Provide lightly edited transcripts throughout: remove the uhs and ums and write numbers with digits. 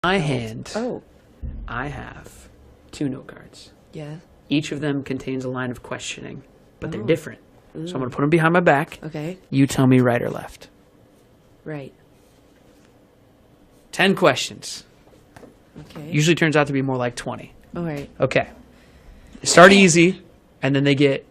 My hand, Oh. I have 2 note cards. Yeah. Each of them contains a line of questioning, but they're Oh. different. So I'm going to put them behind my back. Okay. You tell me right or left. Right. 10 questions. Okay. Usually turns out to be more like 20. All right. Okay. Start easy, and then they get,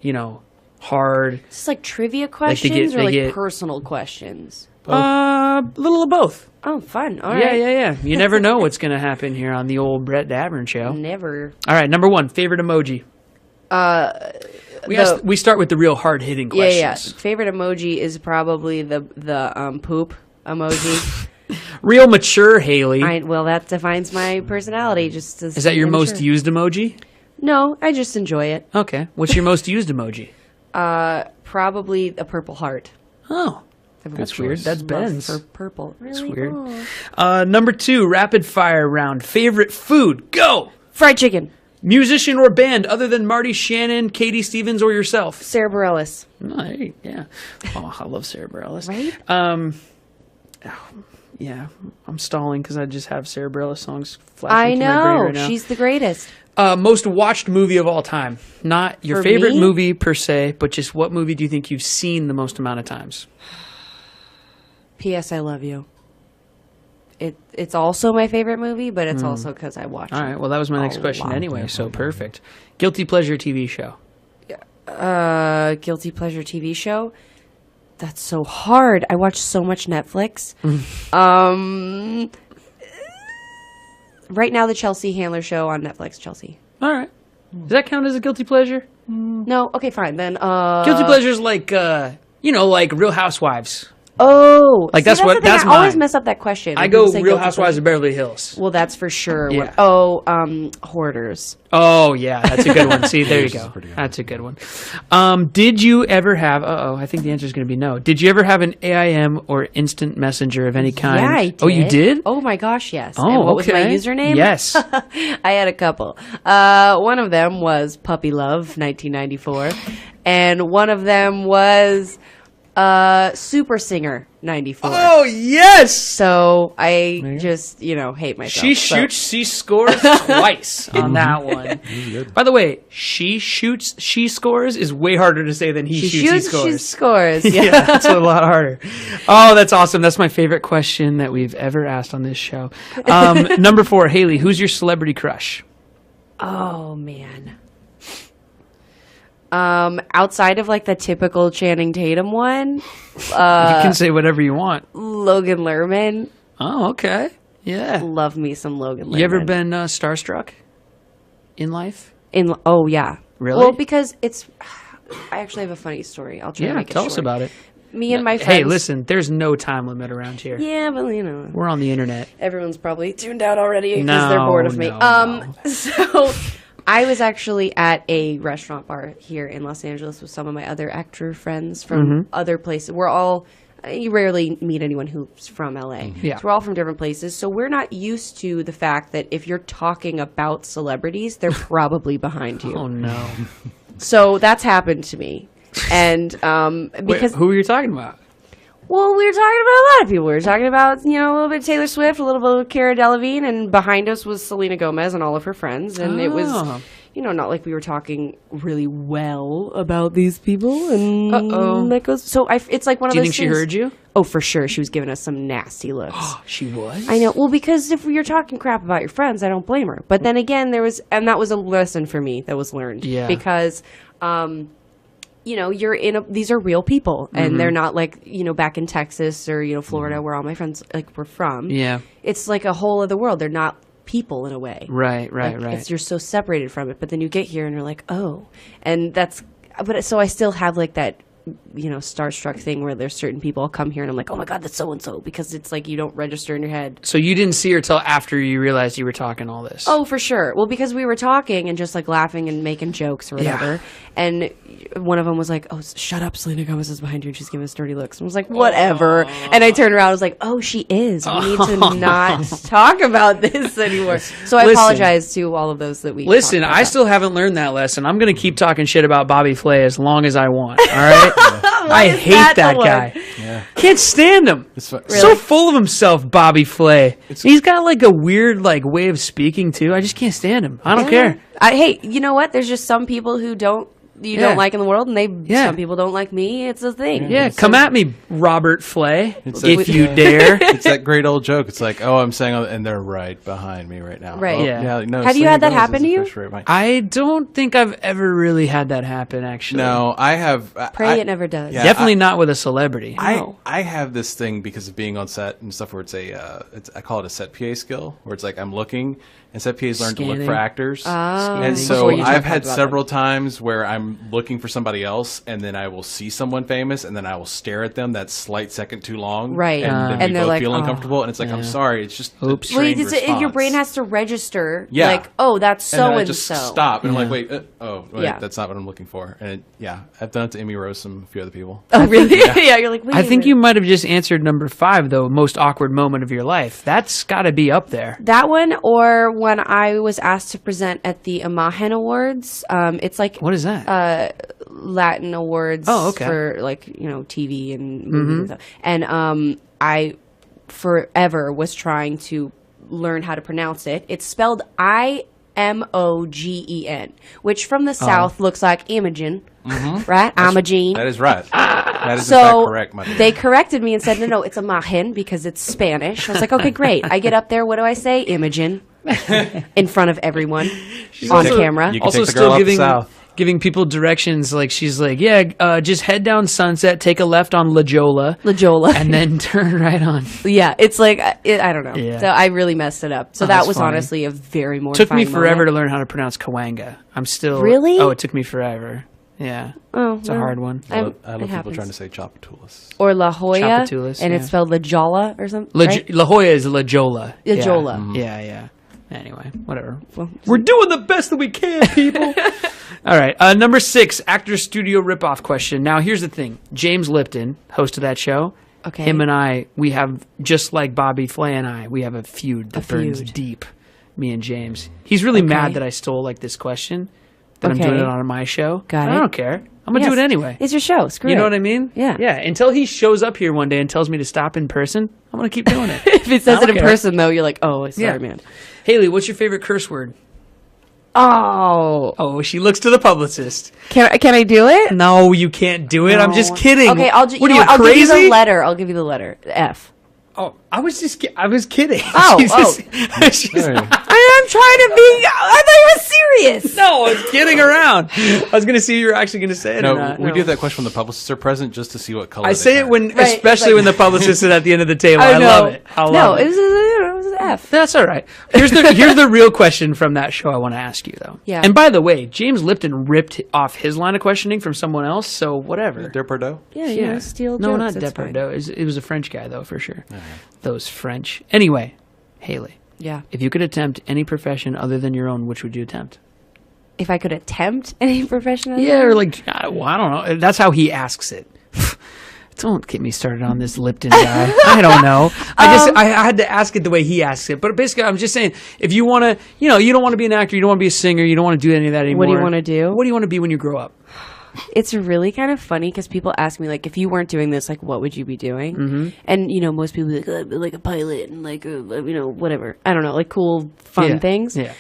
hard. Is this like trivia questions or they like get- personal questions? A little of both. Oh, fun. All right. Yeah. You never know what's going to happen here on the old Brett Davern show. Never. All right, number 1, favorite emoji. We start with the real hard-hitting questions. Yeah. Favorite emoji is probably the poop emoji. Real mature Haley. Well, that defines my personality. Just Is that your most used emoji? No, I just enjoy it. Okay. What's your most used emoji? Probably a purple heart. Oh, I have a that's weird. That's love Ben's. for purple. That's Really? weird. Oh. Number 2, rapid fire round. Favorite food? Go! Fried chicken. Musician or band other than Marty Shannon, Katie Stevens, or yourself? Sarah Bareilles. Yeah. Oh, I love Sarah Bareilles. Right? Yeah, I'm stalling because I just have Sarah Bareilles songs flashing I through my brain know. right now. She's the greatest. Most watched movie of all time. Not your For favorite me? movie per se, but just what movie do you think you've seen the most amount of times? P.S. I Love You. It's also my favorite movie, but it's also because I watch All it. right, well, that was my next a question lot. anyway, so perfect. Guilty pleasure TV show. Guilty pleasure TV show. That's so hard. I watch so much Netflix. Right now, the Chelsea Handler show on Netflix. Chelsea. All right. Does that count as a guilty pleasure? No. Okay, fine then. Guilty pleasures like, like Real Housewives. Oh, Like, see, that's what- the thing. that's I always mine. mess up that question. I When go people say Real guilty Housewives pleasure. of Beverly Hills. Well, that's for sure. Yeah. Hoarders. Oh, yeah, that's a good one. See, there you go. pretty good. That's a good one. Did you ever have, I think the answer is going to be no. Did you ever have an AIM or instant messenger of any kind? Yeah, I did. Oh, you did? Oh my gosh, yes. Oh, And what was my okay. username? Yes. I had a couple. One of them was Puppy Love 1994, and one of them was Super Singer 94. Oh, yes! So I just, hate myself. She so- shoots, she scores twice on that one. Good. By the way, she shoots, she scores is way harder to say than he She shoots, he shoots, scores. she scores. Yeah. Yeah, that's a lot harder. Oh, that's awesome. That's my favorite question that we've ever asked on this show. Number 4, Haley, who's your celebrity crush? Oh man. Outside of like the typical Channing Tatum one, You can say whatever you want. Logan Lerman. Oh, okay. Yeah. Love me some Logan Lerman. You ever been starstruck in life? Oh yeah. Really? Well, because I actually have a funny story. I'll try to Yeah, make it tell us short. about it. Me and my friends. Hey, listen, there's no time limit around here. Yeah, but We're on the internet. everyone's probably tuned out already because No, they're bored of me. no. So I was actually at a restaurant bar here in Los Angeles with some of my other actor friends from other places. You rarely meet anyone who's from LA. Yeah. So we're all from different places. So we're not used to the fact that if you're talking about celebrities, they're probably behind you. Oh, no. So that's happened to me. And because Wait, who were you talking about? well, we were talking about a lot of people. We were talking about, a little bit of Taylor Swift, a little bit of Cara Delevingne, and behind us was Selena Gomez and all of her friends. And it was, Oh. not like we were talking really well about these people. And Uh-oh. that goes. So it's like one of Do you those think she things- heard you? Oh, for sure. She was giving us some nasty looks. She was? I know. Well, because if you're talking crap about your friends, I don't blame her. But then again, and that was a lesson for me that was learned. Yeah. Because, you're these are real people, and they're not like, back in Texas or, Florida, where all my friends were from. Yeah. It's like a whole other world. They're not people in a way. Right. You're so separated from it. But then you get here and you're like, oh. And so I still have like that, starstruck thing where there's certain people I'll come here and I'm like, oh my God, that's so-and-so, because it's like you don't register in your head. So you didn't see her till after you realized you were talking all this? Oh, for sure. Well, because we were talking and just like laughing and making jokes or whatever. Yeah. And one of them was like, oh, shut up, Selena Gomez is behind you and she's giving us dirty looks. And I was like, whatever. And I turned around, I was like, oh, she is. We need to not talk about this anymore. So I apologize to all of those that we Listen, talked about I that. still haven't learned that lesson. I'm going to keep talking shit about Bobby Flay as long as I want, all right? I hate that guy. Yeah. Can't stand him. It's fun. So full of himself, Bobby Flay. He's got like a weird like way of speaking too. I just can't stand him. I don't care. Hey, you know what? There's just some people who don't like in the world, and some people don't like me. It's a thing. Yeah, come at me, Robert Flay, It's if like- you dare. It's that great old joke. It's like, oh, I'm saying, and they're right behind me right now. Right. Oh, Yeah. no, Have you Selena had that Gomez happen is to you? officially right behind- I don't think I've ever really had that happen, actually. No, I have. Pray it never does. Yeah. Definitely not with a celebrity. I have this thing because of being on set and stuff where it's I call it a set PA skill, where it's like I'm looking, and set PAs learn to look for Scanning. actors. Oh. And Before so you I've talk had about several times where I'm looking for somebody else, and then I will see someone famous, and then I will stare at them that slight second too long. Right. And then And we they're both like, feel "Oh." uncomfortable, and it's like, I'm sorry, it's just Oops. a Well, trained your response. brain has to register, Yeah. like, oh, that's And then so I and just so. stop, and I'm like, Yeah. wait, Yeah. that's not what I'm looking for. And I've done it to Emmy Rose and a few other people. Oh, really? Yeah. You're like, wait. I think a you minute. might have just answered number 5, though. Most awkward moment of your life. That's got to be up there. That one, or when I was asked to present at the Imagen Awards. It's like What is that? Latin awards Oh, okay. for like TV and movies and stuff. And I forever was trying to learn how to pronounce it. It's spelled Imogen, which from the south looks like Imogen, right? Imogen. That is right. That is in So fact correct, my dear. they corrected me and said, no, it's Imagen because it's Spanish. I was like, okay, great. I get up there. What do I say? Imogen. In front of everyone on also- camera. You can Also, take the girl still out the giving south. people directions. Like she's like, just head down Sunset, take a left on La Jolla, La Jolla. and then turn right on. Yeah, it's like, I don't know. Yeah. So I really messed it up. So Oh, that that's was funny. honestly a very mortifying Took me forever to moment. learn how to pronounce Kawanga. I'm still Really? Oh, it took me forever. Yeah, Oh, it's a hard one. I love it people happens. trying to say Chapatulas. Or La Jolla, Chapatulas, and yeah. it's spelled La Jolla or something, La, right? La Jolla is La Jolla. La Yeah. Jolla. Yeah. Anyway, whatever. Well, We're doing the best that we can, people. All right. Number 6, actor studio ripoff question. Now, here's the thing. James Lipton, host of that show. Okay. Him and I, we have, just like Bobby Flay and I, we have a feud that burns feud. deep. Me and James. He's really Okay. mad that I stole like this question. That I'm Okay. doing it on my show. Got I it. don't care. I'm gonna Yes. do it anyway. It's your show. Screw You know it. what I mean? Yeah. Yeah. Until he shows up here one day and tells me to stop in person, I'm gonna keep doing it. If it says I it don't in care. person, though, you're like, oh, sorry, Yeah. man. Haley, what's your favorite curse word? Oh. Oh, she looks to the publicist. Can I do it? No, you can't do it. I'm just kidding. Okay, What you are know you, what? I'll crazy? give you the letter. I'll give you the letter. F. Oh, I was kidding. Oh, She's- Hey. I'm trying to be. I thought you were serious. No, I was kidding around. I was going to see if you were actually going to say it or No, not. we do that question when the publicists are present just to see what color I they say it turn. when, Right, especially like- when the publicist is at the end of the table. I I know. love it. I love No, it. it was an F. That's all right. Here's the real question from that show I want to ask you, though. Yeah. And by the way, James Lipton ripped off his line of questioning from someone else, so whatever. Depardieu? Yeah, you know, steal No, jokes. not that's fine. Depardieu. It was a French guy, though, for sure. Those French. Anyway, Haley, Yeah. if you could attempt any profession other than your own, which would you attempt? If I could attempt any profession. Yeah, or like, well, I don't know. That's how he asks it. Don't get me started on this Lipton guy. I don't know. I had to ask it the way he asks it. But basically, I'm just saying, if you want to, you don't want to be an actor, you don't want to be a singer, you don't want to do any of that anymore. What do you want to do? What do you want to be when you grow up? It's really kind of funny because people ask me, like, if you weren't doing this, like, what would you be doing? Mm-hmm. And, most people be like, oh, I'd be like a pilot and, like, whatever. I don't know, like, cool, fun Yeah. things. Yeah.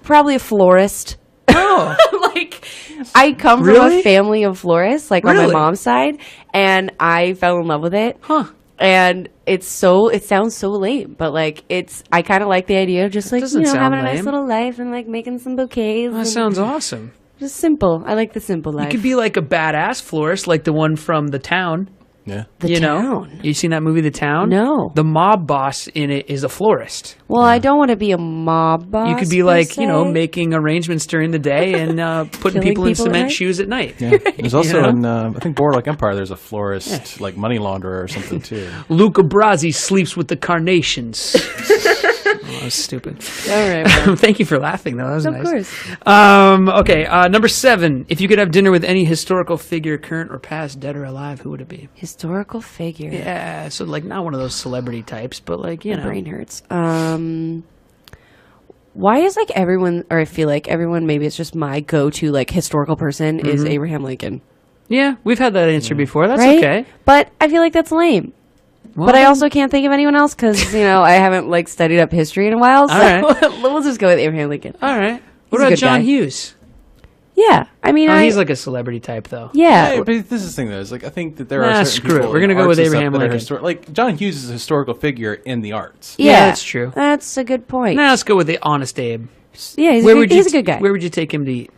Probably a florist. Oh, Like, I come from Really? a family of florists, like, on Really? my mom's side, and I fell in love with it. huh. And it sounds so lame, but, like, I kind of like the idea of just, like, doesn't sound having a nice lame. little life and, like, making some bouquets. That and sounds awesome. just simple. I like the simple life. You could be like a badass florist, like the one from The Town. Yeah. The know? Town. You seen that movie, The Town? No. The mob boss in it is a florist. Well, I don't want to be a mob boss. You could be per like, se. making arrangements during the day and putting Killing people in people at cement night? shoes at night. Yeah. There's also know? in, I think, Boardwalk Empire, there's a florist, like money launderer or something, too. Luca Brasi sleeps with the carnations. Oh, that was stupid. All right. Well, Thank you for laughing, though. That was of nice. course. Okay, number 7. If you could have dinner with any historical figure, current or past, dead or alive, who would it be? Historical figure. Yeah, so like not one of those celebrity types, but like, My brain hurts. Why is like everyone, or I feel like everyone, maybe it's just my go-to like historical person is Abraham Lincoln. Yeah, we've had that answer before. That's right? okay. But I feel like that's lame. Well, But I also can't think of anyone else because, I haven't, studied up history in a while. So we'll just go with Abraham Lincoln. all right. What He's a about good John guy. Hughes? Yeah. I mean, He's like a celebrity type, though. yeah. Hey, but this is the thing, though. Is I think that there Nah, are certain screw it. people We're in gonna go arts with and stuff Abraham that are Lincoln. like John Hughes is a historical figure in the arts. Yeah, that's true. That's a good point. Now let's go with the Honest Abe. Yeah, he's a good guy. Where would you take him to eat?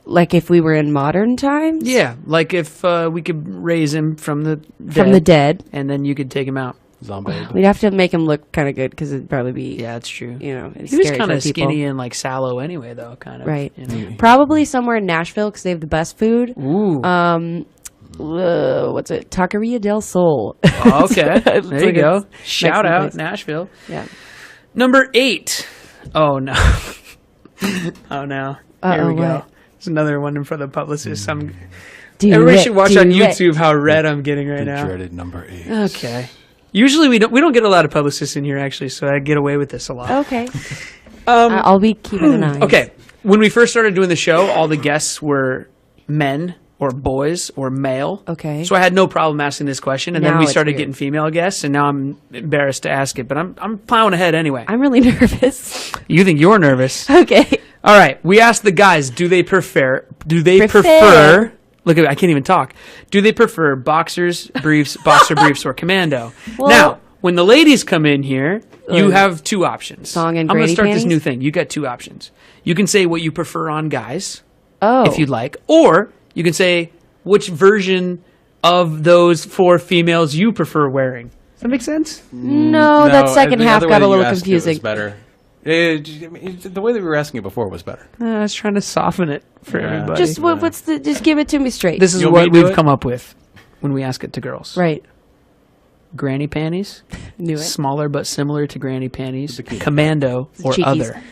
Like if we were in modern times? Yeah, like if we could raise him from the dead, From the dead. Uh, and then you could take him out. Zombie. We'd have to make him look kind of good because it'd probably be, Yeah, that's true. it's He was scary kind for of people. skinny and sallow anyway, though, kind of. Right. You know? Probably somewhere in Nashville because they have the best food. Ooh. What's it? Taqueria del Sol. Oh, okay. There you like a go. Shout Mexican out place. Nashville. Yeah. Number 8. Oh no. Oh no. Here we go. what? It's another one for the publicist. Do Everybody it, should watch do on it. YouTube how red I'm getting right The now. dreaded number 8. Okay. Usually we don't get a lot of publicists in here actually, so I get away with this a lot. Okay. I'll be keeping an eye. Okay. When we first started doing the show, all the guests were men or boys or male. Okay. So I had no problem asking this question, and then Now we it's started weird. getting female guests, and now I'm embarrassed to ask it, but I'm plowing ahead anyway. I'm really nervous. You think you're nervous? Okay. All right. We asked the guys, do they prefer Look at me, I can't even talk. Do they prefer boxers, briefs, boxer briefs, or commando? Well- Now, when the ladies come in here, you have two options. Thong and I'm going granny to start this panties? new thing. You got two options. You can say what you prefer on guys, Oh. if you'd like, or you can say which version of those 4 females you prefer wearing. Does that make sense? No, that second the half other way got that a you little asked it confusing. was better. The way that we were asking it before was better. I was trying to soften it for Yeah. everybody. Just give it to me straight. This is You want me what to do we've it? come up with when we ask it to girls. right. Granny panties, Knew it. smaller but similar to granny panties, commando, or Cheekies. other.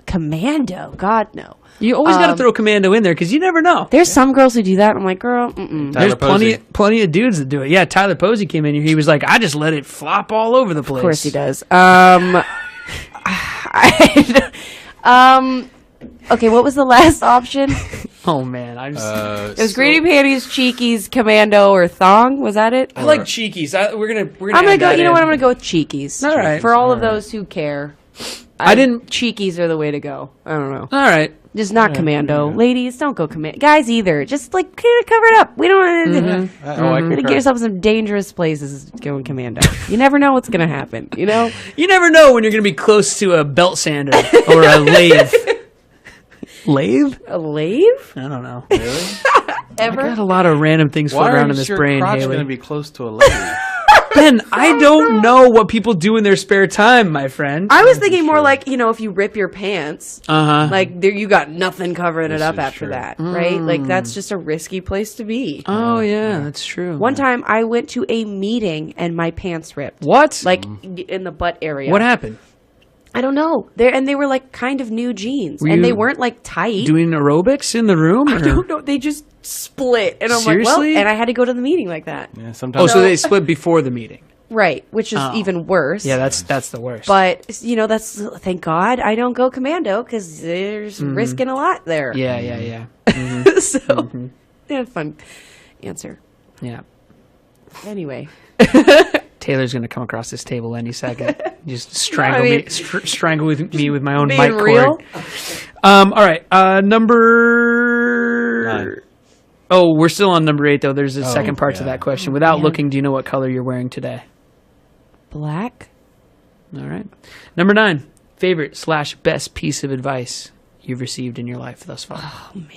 Commando. God, no. You always got to throw commando in there because you never know. There's some girls who do that. I'm like, girl, mm-mm. There's Posey. plenty of dudes that do it. Yeah, Tyler Posey came in here. He was like, I just let it flop all over the place. Of course he does. Okay, what was the last option? Oh man, I just It was granny panties, cheekies, commando, or thong. Was that it? I like cheekies. We're gonna. I'm gonna add go. that You know in. what? I'm gonna go with cheekies. All right. For all of those who care, I didn't. Cheekies are the way to go. I don't know. All right. Just not commando. Ladies, don't go commando. Guys either. Just kind of cover it up. We don't. I You're gonna concur. get yourself in some dangerous places going commando. You never know what's gonna happen. You know. You never know when you're gonna be close to a belt sander or a lathe. Lathe? A lathe? I don't know. Really? I got a lot of random things Why floating around in is this your brain, crotch Haley. going to be close to a lady? Ben, I don't know what people do in their spare time, my friend. I was thinking more like, if you rip your pants, Uh-huh. there you got nothing covering it This up is after true. that, right? Like that's just a risky place to be. Oh, yeah, that's true. One time I went to a meeting and my pants ripped. What? Like in the butt area. What happened? I don't know. They were like kind of new jeans, Were and they you weren't like tight. Doing aerobics in the room? I or- don't know. They just split, and I'm Seriously? like, and I had to go to the meeting like that. Yeah, Oh, sometimes. so they split before the meeting. Right, which is Oh. even worse. Yeah, that's the worst. But that's thank God I don't go commando because there's risking a lot there. yeah. So yeah, fun answer. Yeah. Anyway, Taylor's going to come across this table any second. Just strangle I mean- me, strangle with me with my own being mic real. cord. All right, number 9. Oh, we're still on number 8 though. There's a second part to yeah. that question. Without man. looking, do you know what color you're wearing today? Black. All right. Number 9, favorite/best piece of advice you've received in your life thus far. Oh man.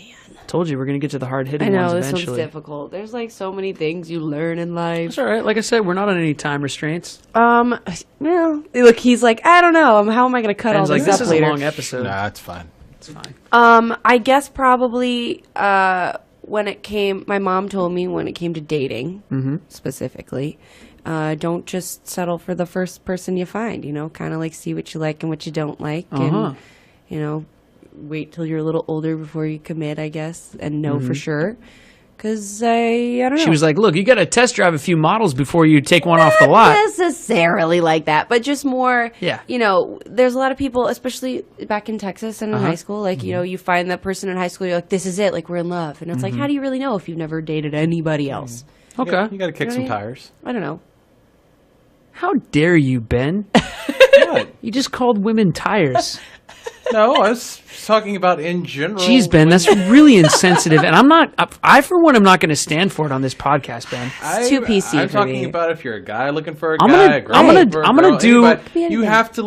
Told you we're going to get to the hard I hitting know ones this eventually. one's difficult. There's like so many things you learn in life. It's all right. Like I said, we're not on any time restraints. Well, look, he's like, I don't know. How am I going to cut all Ben's like, this this up is later? a long episode. Nah, it's fine. It's fine. I guess probably when it came, my mom told me when it came to dating specifically, don't just settle for the first person you find. Kind of like see what you like and what you don't like, and wait till you're a little older before you commit, I guess, and know for sure. Because I don't know. She was like, look, you got to test drive a few models before you take one off the lot. Not necessarily like that, but just more, Yeah. There's a lot of people, especially back in Texas and in high school, like, you find that person in high school, you're like, this is it, like, we're in love. And it's like, how do you really know if you've never dated anybody else? Okay. You got to kick some tires. I don't know. How dare you, Ben? What? You just called women tires. No, I was talking about in general. Jeez, Ben, that's really insensitive. And I for one, am not going to stand for it on this podcast, Ben. It's too PC I'm for talking me. about if you're a guy looking for a I'm guy, gonna- a girl I'm gonna- looking for a I'm gonna girl, do- anybody, Be you anything. have to,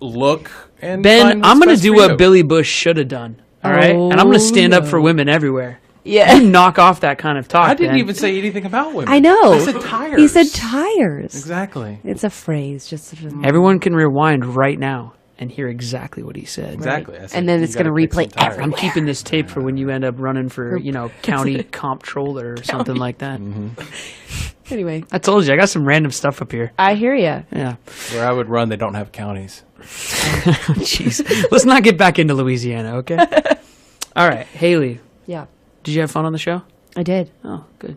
look and Ben, find what's I'm going to best do for what you. Billy Bush should have done. All right? And I'm going to stand up for women everywhere. Yeah. You knock off that kind of talk, I didn't Ben. even say anything about women. I know. I said tires. He said tires. Exactly. It's a phrase. Just Everyone can rewind right now and hear exactly what he said. Exactly. I said And then you it's gonna gotta kick replay some tires. I'm keeping this tape for when you end up running for, county comptroller or something like that. Anyway, I told you, I got some random stuff up here. I hear ya. Yeah. Where I would run, they don't have counties. Jeez. Let's not get back into Louisiana, okay? All right. Haley, Yeah, did you have fun on the show? I did. Oh, good.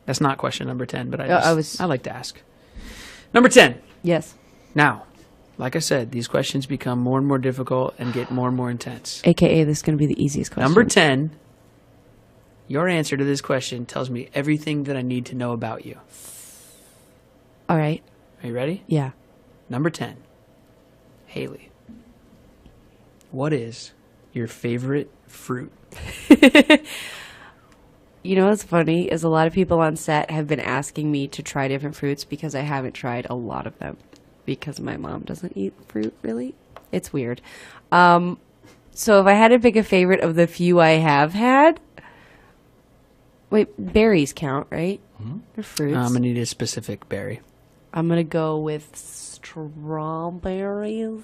That's not question number 10, but I like to ask. Number 10. Yes. Now, like I said, these questions become more and more difficult and get more and more intense. AKA, this is going to be the easiest question. Number 10, your answer to this question tells me everything that I need to know about you. All right. Are you ready? Yeah. Number 10, Haley, what is your favorite fruit? You know what's funny is a lot of people on set have been asking me to try different fruits because I haven't tried a lot of them because my mom doesn't eat fruit really. It's weird. So if I had to pick a favorite of the few I have had, wait, berries count, right? They're fruits. I'm going to need a specific berry. I'm going to go with strawberries.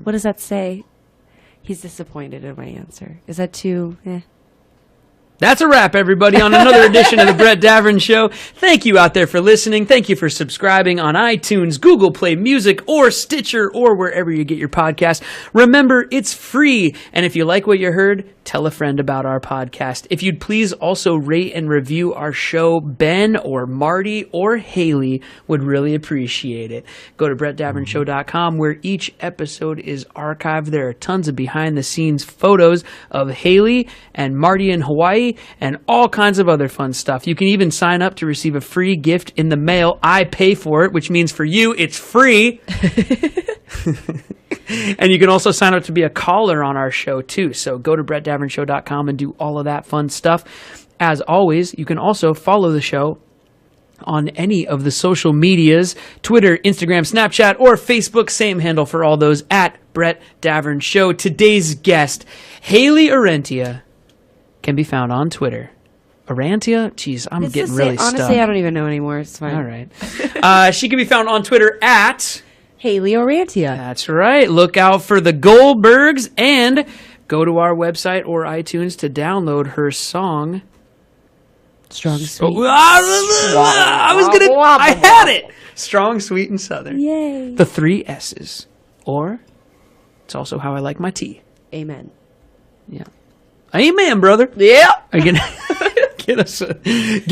What does that say? He's disappointed in my answer. Is that too... That's a wrap, everybody, on another edition of the Brett Davern Show. Thank you out there for listening. Thank you for subscribing on iTunes, Google Play Music, or Stitcher, or wherever you get your podcast. Remember, it's free. And if you like what you heard, tell a friend about our podcast. If you'd please also rate and review our show, Ben or Marty or Haley would really appreciate it. Go to BrettDavernshow.com where each episode is archived. There are tons of behind-the-scenes photos of Haley and Marty in Hawaii and all kinds of other fun stuff. You can even sign up to receive a free gift in the mail. I pay for it, which means for you, it's free. And you can also sign up to be a caller on our show, too. So go to BrettDavernshow.com and do all of that fun stuff. As always, you can also follow the show on any of the social medias, Twitter, Instagram, Snapchat, or Facebook. Same handle for all those, at Brett Davern Show. Today's guest, Haley Arentia, can be found on Twitter. Arantia? Jeez, I'm It's getting the really same. stuck. Honestly, I don't even know anymore. It's fine. All right. She can be found on Twitter at... Haley Orantia. That's right. Look out for the Goldbergs and go to our website or iTunes to download her song. Strong, sweet. I had it. Strong, sweet, and southern. Yay. The 3 S's. Or it's also how I like my tea. Amen. Yeah. Amen, brother. Yeah. Are you gonna give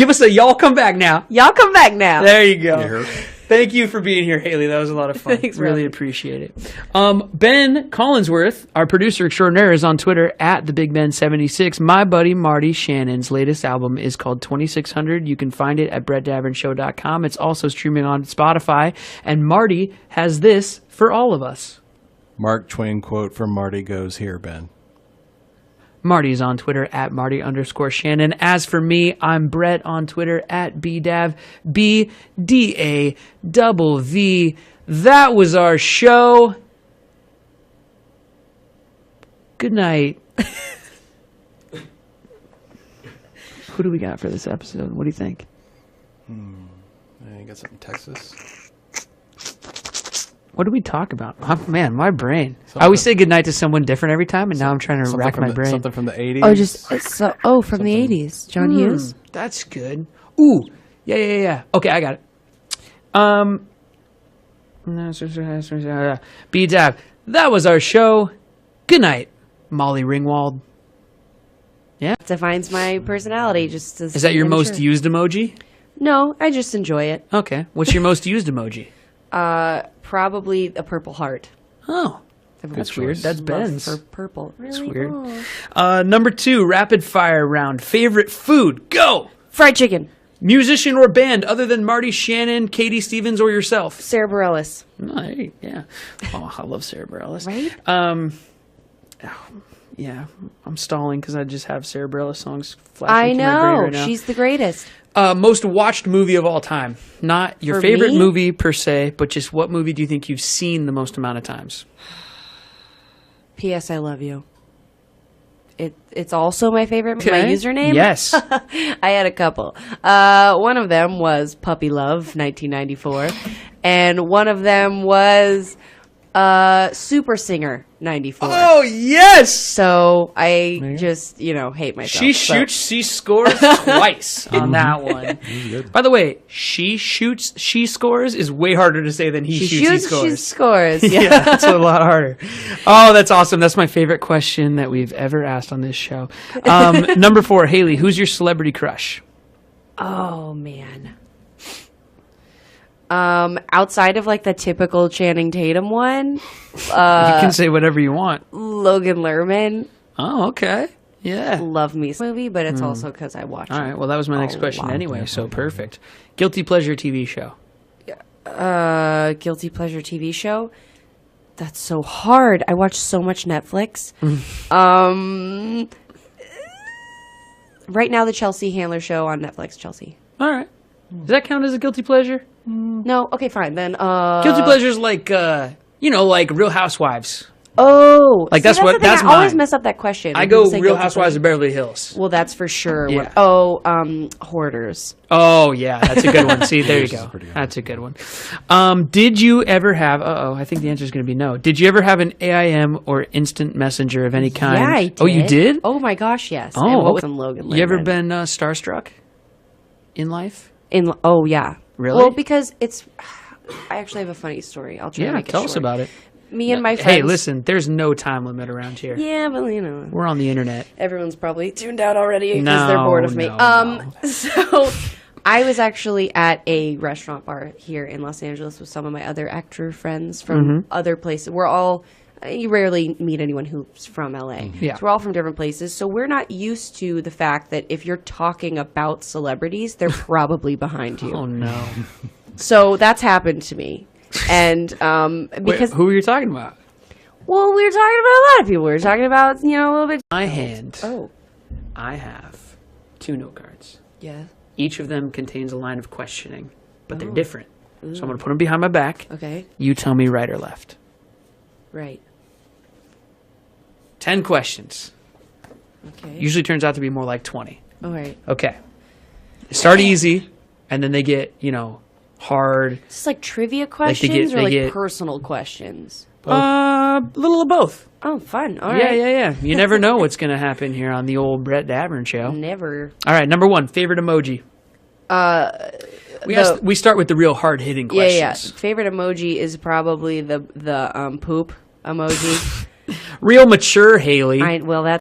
us a y'all come back now? Y'all come back now. There you go. You heard? Thank you for being here, Haley. That was a lot of fun. Thanks, Really Robbie. appreciate it. Ben Collinsworth, our producer extraordinaire, is on Twitter at TheBigBen76. My buddy Marty Shannon's latest album is called 2600. You can find it at BrettDavernshow.com. It's also streaming on Spotify. And Marty has this for all of us. Mark Twain quote from Marty goes here, Ben. Marty's on Twitter at Marty_Shannon. As for me, I'm Brett on Twitter at BDAV, BDAVV. That was our show. Good night. Who do we got for this episode? What do you think? You got something Texas? What did we talk about? Oh, man, my brain. I always say goodnight to someone different every time, and now I'm trying to rack my brain. Something from the 80s? From the 80s. John Hughes. That's good. Ooh, yeah. Okay, I got it. B-Dab. That was our show. Good night, Molly Ringwald. Yeah. It defines my personality. Just Is that your most used emoji? No, I just enjoy it. Okay. What's your most used emoji? Probably a purple heart. Oh, I've that's choice. weird. That's love Ben's. for purple. That's Really? weird. Oh. Number 2, rapid fire round. Favorite food? Go. Fried chicken. Musician or band other than Marty Shannon, Katie Stevens, or yourself? Sarah Bareilles. Oh, hey, yeah. Oh, I love Sarah Bareilles. Right? Yeah, I'm stalling because I just have Sarah Bareilles songs flashing I through my brain know. right now. She's the greatest. Most watched movie of all time. Not your For favorite me? movie per se, but just what movie do you think you've seen the most amount of times? P.S. I love you. It's also my favorite. My Okay. username? Yes. I had a couple. One of them was Puppy Love, 1994. And one of them was Super Singer, 94. Oh, yes! So I just, hate myself. She so- shoots, she scores twice on that one. By the way, she shoots, she scores is way harder to say than he She shoots, he shoots, scores. she scores. Yeah. Yeah, that's a lot harder. Oh, that's awesome. That's my favorite question that we've ever asked on this show. Number 4, Haley, who's your celebrity crush? Oh, man. Outside of like the typical Channing Tatum one, You can say whatever you want. Logan Lerman, Oh, okay. Yeah. love me movie, but it's also because I watch All it. right. Well, that was my next question anyway, so perfect. Guilty pleasure TV show. Guilty pleasure TV show. That's so hard. I watch so much Netflix. Right now, the Chelsea Handler show on Netflix. Chelsea. All right. Does that count as a guilty pleasure? No. Okay. Fine then. Guilty pleasures like like Real Housewives. Oh, Like, see, that's what- the thing. that's I always mine. mess up that question. I When go people say Real guilty Housewives pleasure. of Beverly Hills. Well, that's for sure. Yeah. Hoarders. Oh, yeah, that's a good one. See, there you Yours is go. pretty good. That's a good one. Did you ever have, I think the answer is going to be no. Did you ever have an AIM or instant messenger of any kind? Yeah, I did. Oh, you did? Oh my gosh, yes. Oh, and what okay. was on Logan? You ever Lerman? been starstruck in life? Oh yeah. Really? Well, because it's. I actually have a funny story. I'll try to Yeah, make it tell us short. about it. Me and my friends. Hey, listen, there's no time limit around here. Yeah, but We're on the internet. everyone's probably tuned out already because No, they're bored of me. no. So I was actually at a restaurant bar here in Los Angeles with some of my other actor friends from other places. We're all. You rarely meet anyone who's from LA. Yeah. So we're all from different places. So we're not used to the fact that if you're talking about celebrities, they're probably behind you. Oh, no. So that's happened to me. And because Wait, who were you talking about? well, we were talking about a lot of people. We were talking about, a little bit. My hand, Oh, I have 2 note cards. yeah. Each of them contains a line of questioning, but they're different. So I'm going to put them behind my back. Okay. You tell me right or left. Right. 10 questions. Okay. Usually turns out to be more like 20. All right. Okay. Start easy, and then they get, hard. Is this like trivia they questions or they like get- personal questions? A little of both. Oh, fun. All Yeah, right. yeah. You never know what's going to happen here on the old Brett Davern show. Never. All right, number 1, favorite emoji. We start with the real hard-hitting Yeah, questions. yeah. Favorite emoji is probably the poop emoji. Real mature Haley. Well, that's